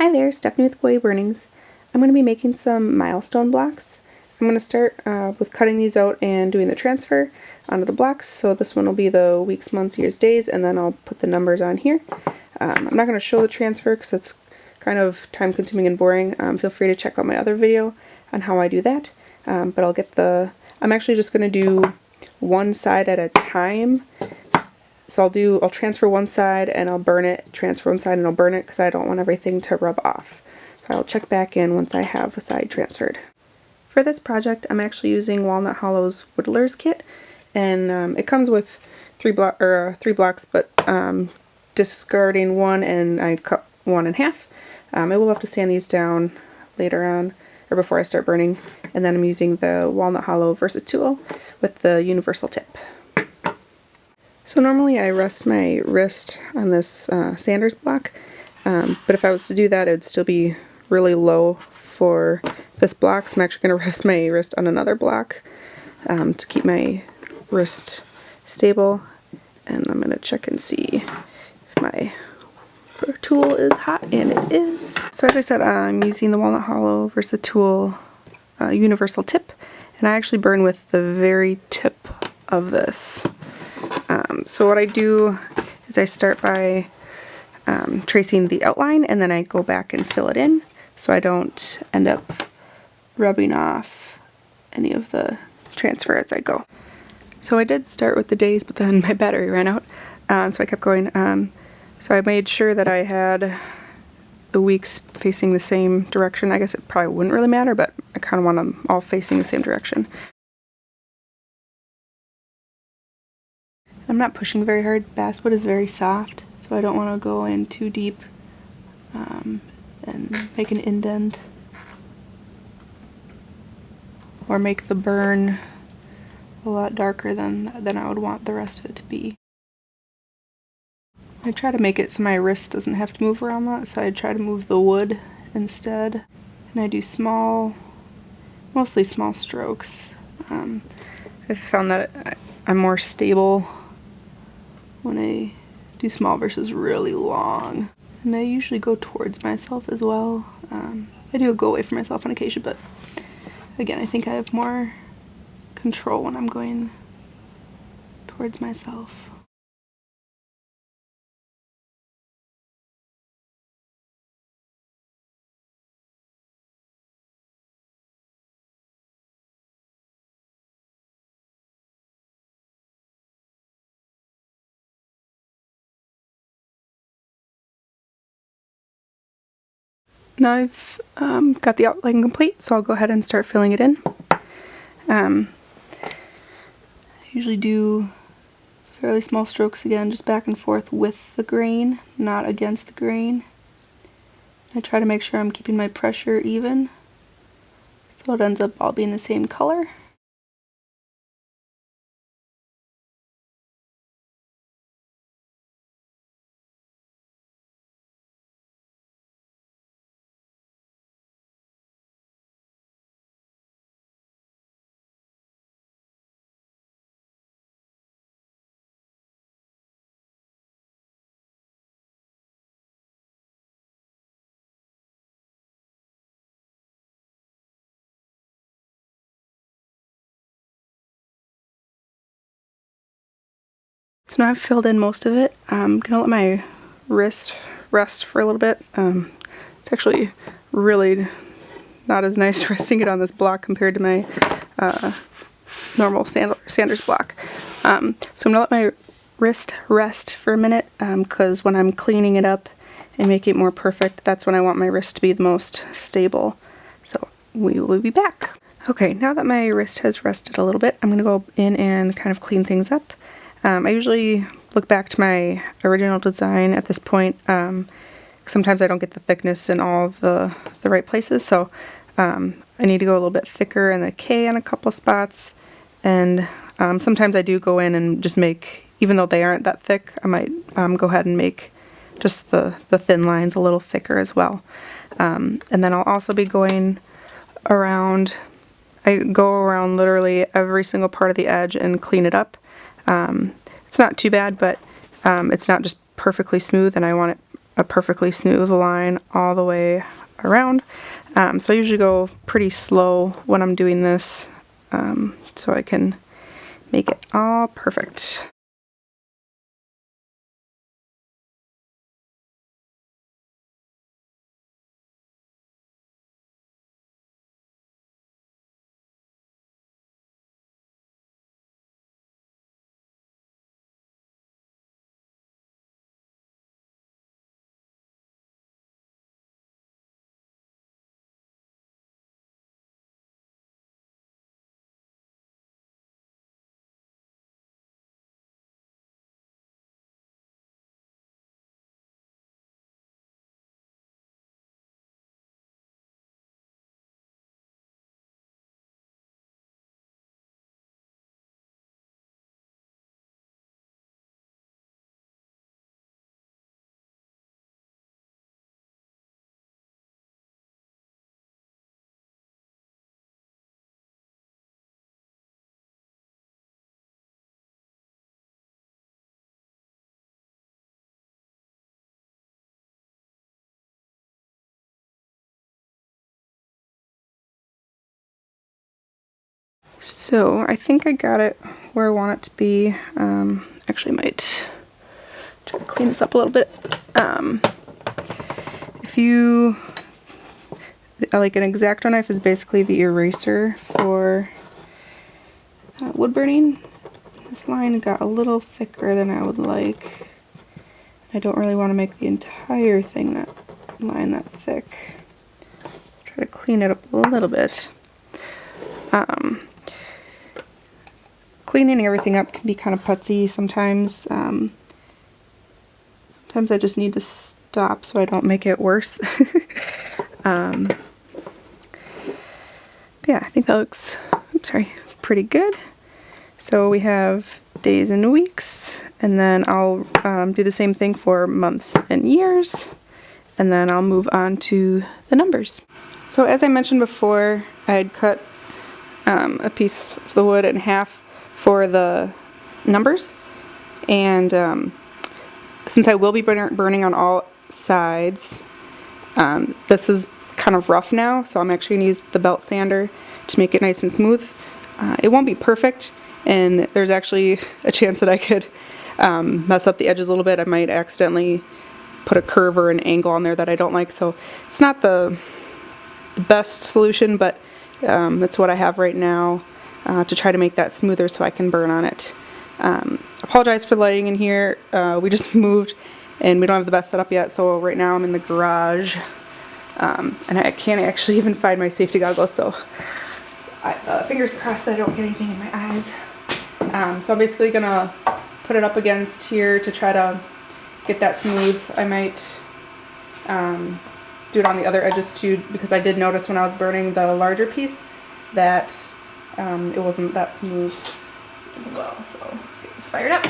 Hi there, Stephanie with Boet Burnings. I'm going to be making some milestone blocks. I'm going to start with cutting these out and doing the transfer onto the blocks. So this one will be the weeks, months, years, days, and then I'll put the numbers on here. I'm not going to show the transfer because it's kind of time consuming and boring. Feel free to check out my other video on how I do that. But I'm actually just going to do one side at a time. So I'll transfer one side and I'll burn it, transfer one side and I'll burn it because I don't want everything to rub off. So I'll check back in once I have a side transferred. For this project, I'm actually using Walnut Hollow's Whittler's kit, and it comes with three blocks, but discarding one, and I cut one in half. I will have to sand these down later on, or before I start burning, and then I'm using the Walnut Hollow Versatool with the universal tip. So normally I rest my wrist on this sanders block, but if I was to do that, it would still be really low for this block, so I'm actually going to rest my wrist on another block to keep my wrist stable. And I'm going to check and see if my tool is hot, and it is. So as I said, I'm using the Walnut Hollow Versatool universal tip, and I actually burn with the very tip of this. So what I do is I start by tracing the outline, and then I go back and fill it in so I don't end up rubbing off any of the transfer as I go. So I did start with the days, but then my battery ran out, so I kept going. So I made sure that I had the weeks facing the same direction. I guess it probably wouldn't really matter, but I kind of want them all facing the same direction. I'm not pushing very hard. Basswood is very soft, so I don't want to go in too deep and make an indent or make the burn a lot darker than I would want the rest of it to be. I try to make it so my wrist doesn't have to move around that, so I try to move the wood instead. And I do mostly small strokes. I've found that I'm more stable when I do small versus really long. And I usually go towards myself as well. I do go away from myself on occasion, but again, I think I have more control when I'm going towards myself. Now I've got the outline complete, so I'll go ahead and start filling it in. I usually do fairly small strokes again, just back and forth with the grain, not against the grain. I try to make sure I'm keeping my pressure even, so it ends up all being the same color. So now I've filled in most of it. I'm gonna let my wrist rest for a little bit. It's actually really not as nice resting it on this block compared to my normal sanders block. So I'm gonna let my wrist rest for a minute because when I'm cleaning it up and making it more perfect, that's when I want my wrist to be the most stable. So we will be back. Okay, now that my wrist has rested a little bit, I'm gonna go in and kind of clean things up. I usually look back to my original design at this point. Sometimes I don't get the thickness in all of the right places, so I need to go a little bit thicker in the K on a couple spots, and sometimes I do go in and just make, even though they aren't that thick, I might go ahead and make just the thin lines a little thicker as well. And then I'll also be going around, I go around literally every single part of the edge and clean it up. It's not too bad, but it's not just perfectly smooth, and I want it a perfectly smooth line all the way around. So I usually go pretty slow when I'm doing this, so I can make it all perfect. So I think I got it where I want it to be. Actually might try to clean this up a little bit. If you, like an X-Acto knife is basically the eraser for wood burning. This line got a little thicker than I would like. I don't really want to make the entire thing that line that thick. Try to clean it up a little bit. Cleaning everything up can be kind of putsy sometimes. Sometimes I just need to stop so I don't make it worse. Yeah, I think that looks, pretty good. So we have days and weeks, and then I'll do the same thing for months and years, and then I'll move on to the numbers. So as I mentioned before, I had cut a piece of the wood in half for the numbers, and since I will be burning on all sides, this is kind of rough now, so I'm actually going to use the belt sander to make it nice and smooth. It won't be perfect, and there's actually a chance that I could mess up the edges a little bit. I might accidentally put a curve or an angle on there that I don't like, so it's not the best solution, but that's what I have right now to try to make that smoother so I can burn on it. Apologize for the lighting in here. We just moved and we don't have the best setup yet, so right now I'm in the garage, and I can't actually even find my safety goggles, so fingers crossed that I don't get anything in my eyes. So I'm basically gonna put it up against here to try to get that smooth. I might do it on the other edges too, because I did notice when I was burning the larger piece that it wasn't that smooth as well. So get this fired up.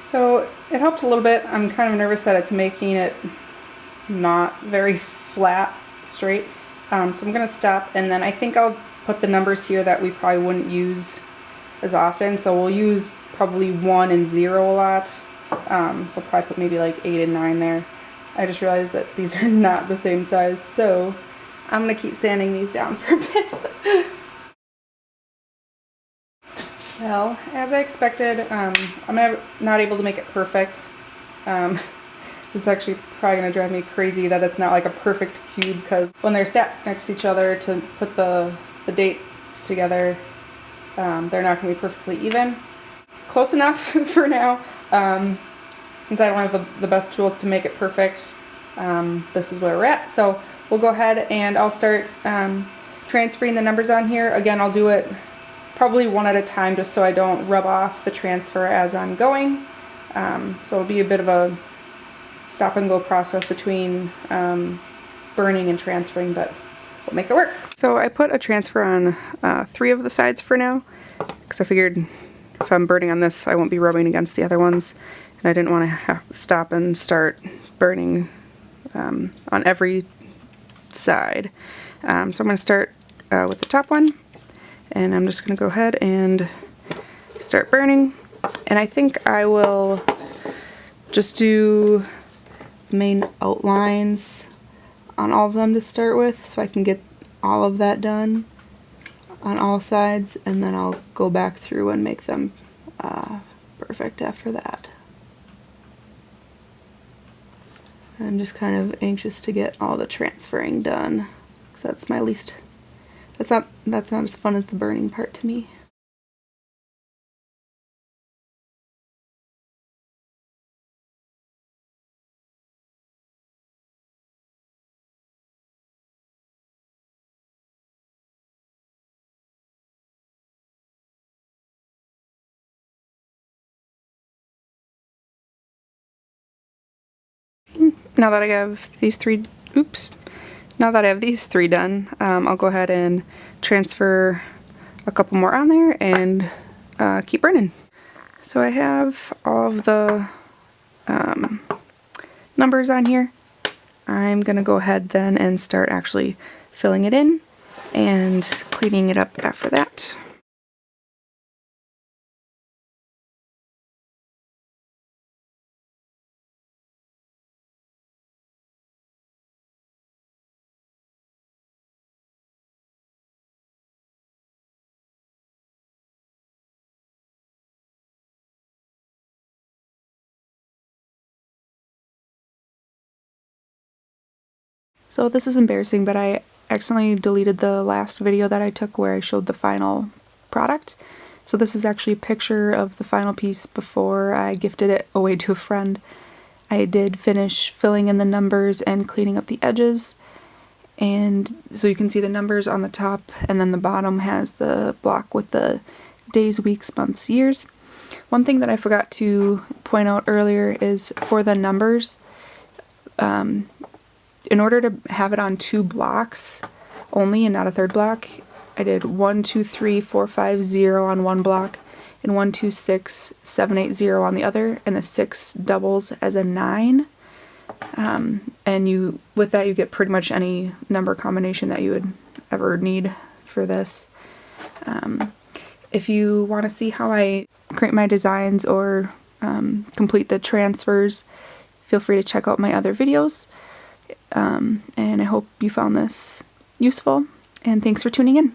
So it helped a little bit. I'm kind of nervous that it's making it not very flat, straight. So I'm going to stop, and then I think I'll put the numbers here that we probably wouldn't use as often. So we'll use probably 1 and 0 a lot. So I'll probably put maybe like 8 and 9 there. I just realized that these are not the same size, so I'm going to keep sanding these down for a bit. Well, as I expected, I'm not able to make it perfect. This is actually probably going to drive me crazy that it's not like a perfect cube, because when they're stacked next to each other to put the dates together, they're not going to be perfectly even. Close enough for now. Since I don't have the best tools to make it perfect, this is where we're at. So we'll go ahead and I'll start transferring the numbers on here. Again, I'll do it probably one at a time just so I don't rub off the transfer as I'm going. So it'll be a bit of a stop and go process between burning and transferring, but we'll make it work. So I put a transfer on 3 of the sides for now, because I figured if I'm burning on this I won't be rubbing against the other ones, and I didn't want to have to stop and start burning on every side. So I'm going to start with the top one, and I'm just going to go ahead and start burning. And I think I will just do the main outlines on all of them to start with, so I can get all of that done on all sides, and then I'll go back through and make them perfect after that. I'm just kind of anxious to get all the transferring done, because that's my least, that's not as fun as the burning part to me. Now that I have these three, now that I have these three done, I'll go ahead and transfer a couple more on there and keep burning. So I have all of the numbers on here. I'm gonna go ahead then and start actually filling it in and cleaning it up after that. So this is embarrassing, but I accidentally deleted the last video that I took where I showed the final product. So this is actually a picture of the final piece before I gifted it away to a friend. I did finish filling in the numbers and cleaning up the edges, and so you can see the numbers on the top, and then the bottom has the block with the days, weeks, months, years. One thing that I forgot to point out earlier is for the numbers, in order to have it on 2 blocks only and not a third block, I did 1, 2, 3, 4, 5, 0 on one block, and 1, 2, 6, 7, 8, 0 on the other, and the 6 doubles as a 9. And with that you get pretty much any number combination that you would ever need for this. If you want to see how I create my designs or complete the transfers, feel free to check out my other videos. And I hope you found this useful, and thanks for tuning in.